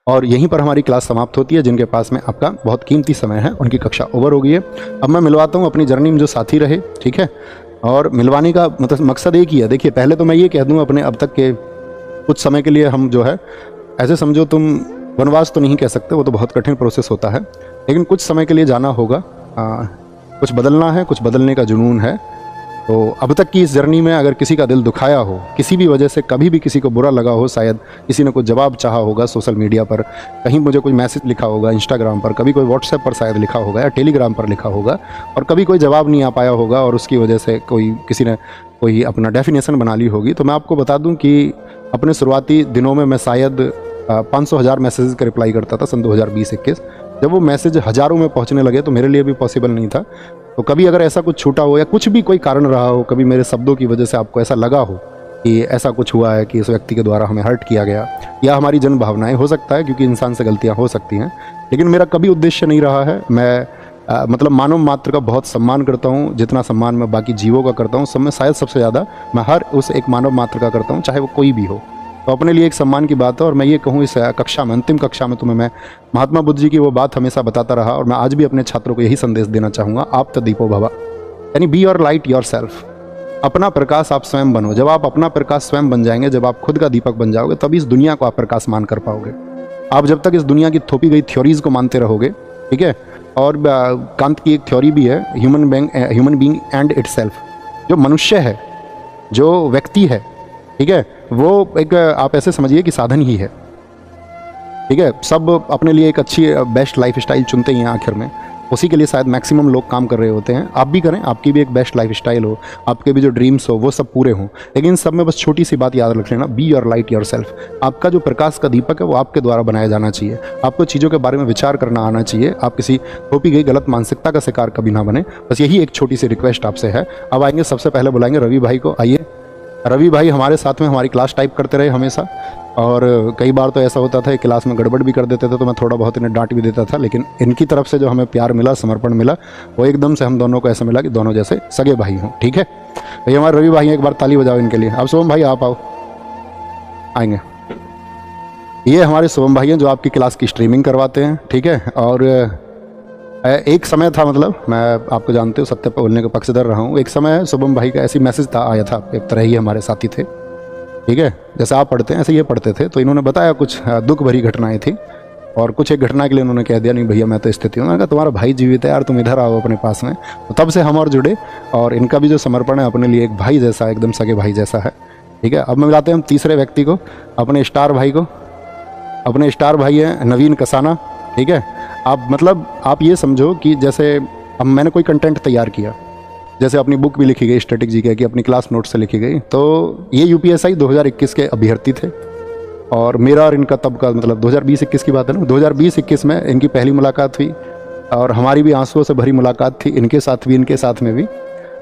और यहीं पर हमारी क्लास समाप्त होती है। जिनके पास में आपका बहुत कीमती समय है उनकी कक्षा ओवर हो गई है। अब मैं मिलवाता हूँ अपनी जर्नी में जो साथी रहे, ठीक है। और मिलवाने का मतलब मकसद एक ही है। देखिए, पहले तो मैं ये कह दूँ अपने अब तक के कुछ समय के लिए हम जो है, ऐसे समझो तुम वनवास तो नहीं कह सकते, वो तो बहुत कठिन प्रोसेस होता है, लेकिन कुछ समय के लिए जाना होगा। कुछ बदलना है, कुछ बदलने का जुनून है। तो अब तक की इस जर्नी में अगर किसी का दिल दुखाया हो, किसी भी वजह से कभी भी किसी को बुरा लगा हो, शायद किसी ने कुछ जवाब चाहा होगा सोशल मीडिया पर, कहीं मुझे कोई मैसेज लिखा होगा इंस्टाग्राम पर, कभी कोई व्हाट्सएप पर शायद लिखा होगा या टेलीग्राम पर लिखा होगा, और कभी कोई जवाब नहीं आ पाया होगा और उसकी वजह से किसी ने कोई अपना डेफिनेशन बना ली होगी, तो मैं आपको बता दूं कि अपने शुरुआती दिनों में मैं शायद 500,000 मैसेज का रिप्लाई करता था सन 2020-21। जब वो मैसेज हज़ारों में पहुंचने लगे तो मेरे लिए भी पॉसिबल नहीं था। तो कभी अगर ऐसा कुछ छूटा हो या कुछ भी कोई कारण रहा हो, कभी मेरे शब्दों की वजह से आपको ऐसा लगा हो कि ऐसा कुछ हुआ है कि इस व्यक्ति के द्वारा हमें हर्ट किया गया, या हमारी जन भावनाएं, हो सकता है क्योंकि इंसान से गलतियां हो सकती हैं, लेकिन मेरा कभी उद्देश्य नहीं रहा है। मैं मतलब मानव मात्र का बहुत सम्मान करता हूँ, जितना सम्मान मैं बाकी जीवों का करता हूँ, सब में शायद सबसे ज़्यादा मैं हर उस एक मानव मात्र का करता हूँ, चाहे वो कोई भी हो। तो अपने लिए एक सम्मान की बात है। और मैं ये कहूँ, इस कक्षा में, अंतिम कक्षा में तुम्हें मैं महात्मा बुद्ध जी की वो बात हमेशा बताता रहा, और मैं आज भी अपने छात्रों को यही संदेश देना चाहूँगा, आप तो दीपो भवा, यानी be your light your self. अपना प्रकाश आप स्वयं बनो। जब आप अपना प्रकाश स्वयं बन जाएंगे, जब आप खुद का दीपक बन जाओगे, तभी इस दुनिया को आप प्रकाशमान कर पाओगे। आप जब तक इस दुनिया की थोपी गई थ्योरीज को मानते रहोगे, ठीक है। और कांत की एक थ्योरी भी है, ह्यूमन बीइंग एंड इटसेल्फ। जो मनुष्य है, जो व्यक्ति है, ठीक है, वो एक आप ऐसे समझिए कि साधन ही है, ठीक है। सब अपने लिए एक अच्छी बेस्ट लाइफ स्टाइल चुनते ही हैं आखिर में, उसी के लिए शायद मैक्सिमम लोग काम कर रहे होते हैं। आप भी करें, आपकी भी एक बेस्ट लाइफ स्टाइल हो, आपके भी जो ड्रीम्स हो वो सब पूरे हों, लेकिन सब में बस छोटी सी बात याद रख लेना, be your light your self. आपका जो प्रकाश का दीपक है वो आपके द्वारा बनाया जाना चाहिए। आपको चीज़ों के बारे में विचार करना आना चाहिए। आप किसी थोपी गई गलत मानसिकता का शिकार कभी ना बने। बस यही एक छोटी सी रिक्वेस्ट आपसे है। अब आएंगे, सबसे पहले बुलाएंगे रवि भाई को। आइए, रवि भाई हमारे साथ में हमारी क्लास टाइप करते रहे हमेशा, और कई बार तो ऐसा होता था कि क्लास में गड़बड़ भी कर देते थे, तो मैं थोड़ा बहुत इन्हें डांट भी देता था, लेकिन इनकी तरफ से जो हमें प्यार मिला, समर्पण मिला, वो एकदम से हम दोनों को ऐसा मिला कि दोनों जैसे सगे भाई हों, ठीक है। भैया हमारे रवि भाई, एक बार ताली बजाओ इनके लिए। अब शुभम भाई आप आओ, आएंगे। ये हमारे शुभम भाई हैं जो आपकी क्लास की स्ट्रीमिंग करवाते हैं, ठीक है। और एक समय था, मतलब मैं आपको जानते हो, सत्य पर बोलने का पक्षधर रहा हूँ। एक समय शुभम भाई का ऐसी मैसेज था, आया था, एक तरह ही हमारे साथी थे, ठीक है। जैसे आप पढ़ते हैं ऐसे ये पढ़ते थे। तो इन्होंने बताया कुछ दुख भरी घटनाएं थी, और कुछ एक घटना के लिए उन्होंने कह दिया, नहीं भैया मैं तो स्थिति हूँ। मैंने कहा तुम्हारा भाई जीवित है यार, तुम इधर आओ अपने पास में। तो तब से हम और जुड़े, और इनका भी जो समर्पण है अपने लिए एक भाई जैसा, एकदम सगे भाई जैसा है, ठीक है। अब मैं मिलाते हैं हम तीसरे व्यक्ति को, अपने स्टार भाई को। अपने स्टार भाई हैं नवीन कसाना, ठीक है। आप ये समझो कि जैसे अब मैंने कोई कंटेंट तैयार किया, जैसे अपनी बुक भी लिखी गई स्टैटिक जीके की, अपनी क्लास नोट से लिखी गई। तो ये यूपीएसआई 2021 के अभ्यर्थी थे, और मेरा और इनका तब का मतलब 2020-21 की बात है ना, 2020-21 में इनकी पहली मुलाकात हुई, और हमारी भी आंसुओं से भरी मुलाकात थी, इनके साथ भी, इनके साथ में भी।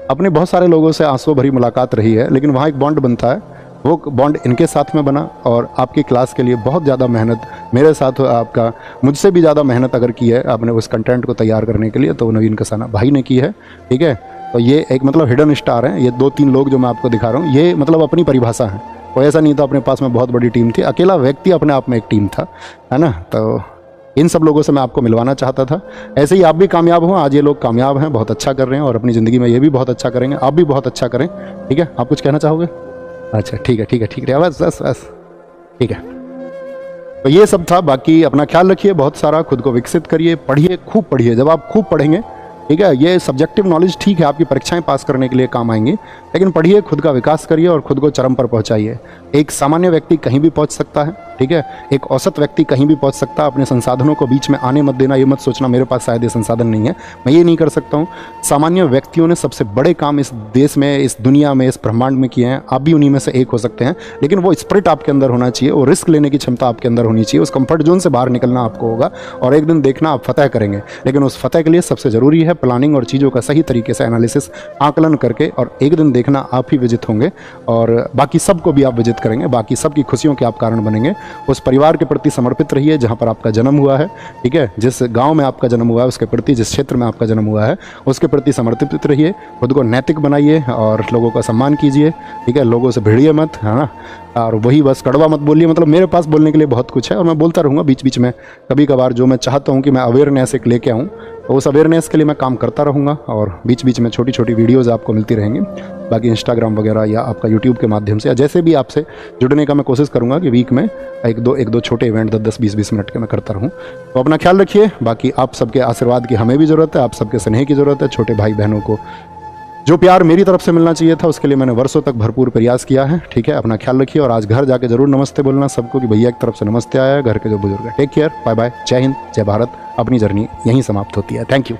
अपने बहुत सारे लोगों से आंसुओं भरी मुलाकात रही है, लेकिन वहाँ एक बॉन्ड बनता है, वो बॉन्ड इनके साथ में बना। और आपकी क्लास के लिए बहुत ज़्यादा मेहनत मेरे साथ, आपका मुझसे भी ज़्यादा मेहनत अगर की है आपने उस कंटेंट को तैयार करने के लिए, तो नवीन कसाना भाई ने की है, ठीक है। तो ये एक मतलब हिडन स्टार हैं, ये 2-3 लोग जो मैं आपको दिखा रहा हूँ, ये मतलब अपनी परिभाषा है। कोई ऐसा नहीं था अपने पास में बहुत बड़ी टीम थी, अकेला व्यक्ति अपने आप में एक टीम था, है ना। तो इन सब लोगों से मैं आपको मिलवाना चाहता था। ऐसे ही आप भी कामयाब हों। आज ये लोग कामयाब हैं, बहुत अच्छा कर रहे हैं, और अपनी ज़िंदगी में ये भी बहुत अच्छा करेंगे। आप भी बहुत अच्छा करें, ठीक है। आप कुछ कहना चाहोगे? अच्छा ठीक है, ठीक है, ठीक है, बस बस बस, ठीक है। तो ये सब था। बाकी अपना ख्याल रखिए, बहुत सारा खुद को विकसित करिए, पढ़िए, खूब पढ़िए। जब आप खूब पढ़ेंगे, ठीक है, ये सब्जेक्टिव नॉलेज ठीक है, आपकी परीक्षाएं पास करने के लिए काम आएंगी, लेकिन पढ़िए, खुद का विकास करिए और खुद को चरम पर पहुंचाइए। एक सामान्य व्यक्ति कहीं भी पहुंच सकता है, ठीक है। एक औसत व्यक्ति कहीं भी पहुंच सकता है। अपने संसाधनों को बीच में आने मत देना। ये मत सोचना मेरे पास शायद ये संसाधन नहीं है, मैं ये नहीं कर सकता हूँ। सामान्य व्यक्तियों ने सबसे बड़े काम इस देश में, इस दुनिया में, इस ब्रह्मांड में किए हैं। आप भी उन्हीं में से एक हो सकते हैं, लेकिन वो स्पिरिट आपके अंदर होना चाहिए, वो रिस्क लेने की क्षमता आपके अंदर होनी चाहिए। उस कंफर्ट जोन से बाहर निकलना आपको होगा, और एक दिन देखना आप फतह करेंगे। लेकिन उस फतह के लिए सबसे ज़रूरी है प्लानिंग और चीज़ों का सही तरीके से एनालिसिस, आकलन करके, और एक दिन देखना आप ही विजित होंगे, और बाकी सबको भी आप विजित करेंगे, बाकी सबकी खुशियों के आप कारण बनेंगे। उस परिवार के प्रति समर्पित रहिए जहाँ पर आपका जन्म हुआ है, ठीक है। जिस गांव में आपका जन्म हुआ है उसके प्रति, जिस क्षेत्र में आपका जन्म हुआ है उसके प्रति समर्पित रहिए। खुद को नैतिक बनाइए और लोगों का सम्मान कीजिए, ठीक है। लोगों से भिड़िए मत, है ना। और वही बस कड़वा मत बोलिए। मतलब मेरे पास बोलने के लिए बहुत कुछ है और मैं बोलता रहूँगा बीच बीच में। कभी कभार जो मैं चाहता हूँ कि मैं अवेयरनेस एक लेके आऊँ, तो उस अवेयरनेस के लिए मैं काम करता रहूँगा और बीच बीच में छोटी छोटी वीडियोज़ आपको मिलती रहेंगी। बाकी इंस्टाग्राम वगैरह या आपका यूट्यूब के माध्यम से या जैसे भी आपसे जुड़ने का मैं कोशिश करूँगा कि वीक में एक दो छोटे इवेंट 10-20 मिनट के मैं करता रहूँ। तो अपना ख्याल रखिए। बाकी आप सबके आशीर्वाद की हमें भी ज़रूरत है, आप सबके स्नेह की ज़रूरत है। छोटे भाई बहनों को जो प्यार मेरी तरफ से मिलना चाहिए था उसके लिए मैंने वर्षों तक भरपूर प्रयास किया है, ठीक है। अपना ख्याल रखिए और आज घर जाके जरूर नमस्ते बोलना सबको कि भैया की तरफ से नमस्ते आया है, घर के जो बुजुर्ग है। टेक केयर, बाय बाय, जय हिंद, जय भारत। अपनी जर्नी यहीं समाप्त होती है। Thank you.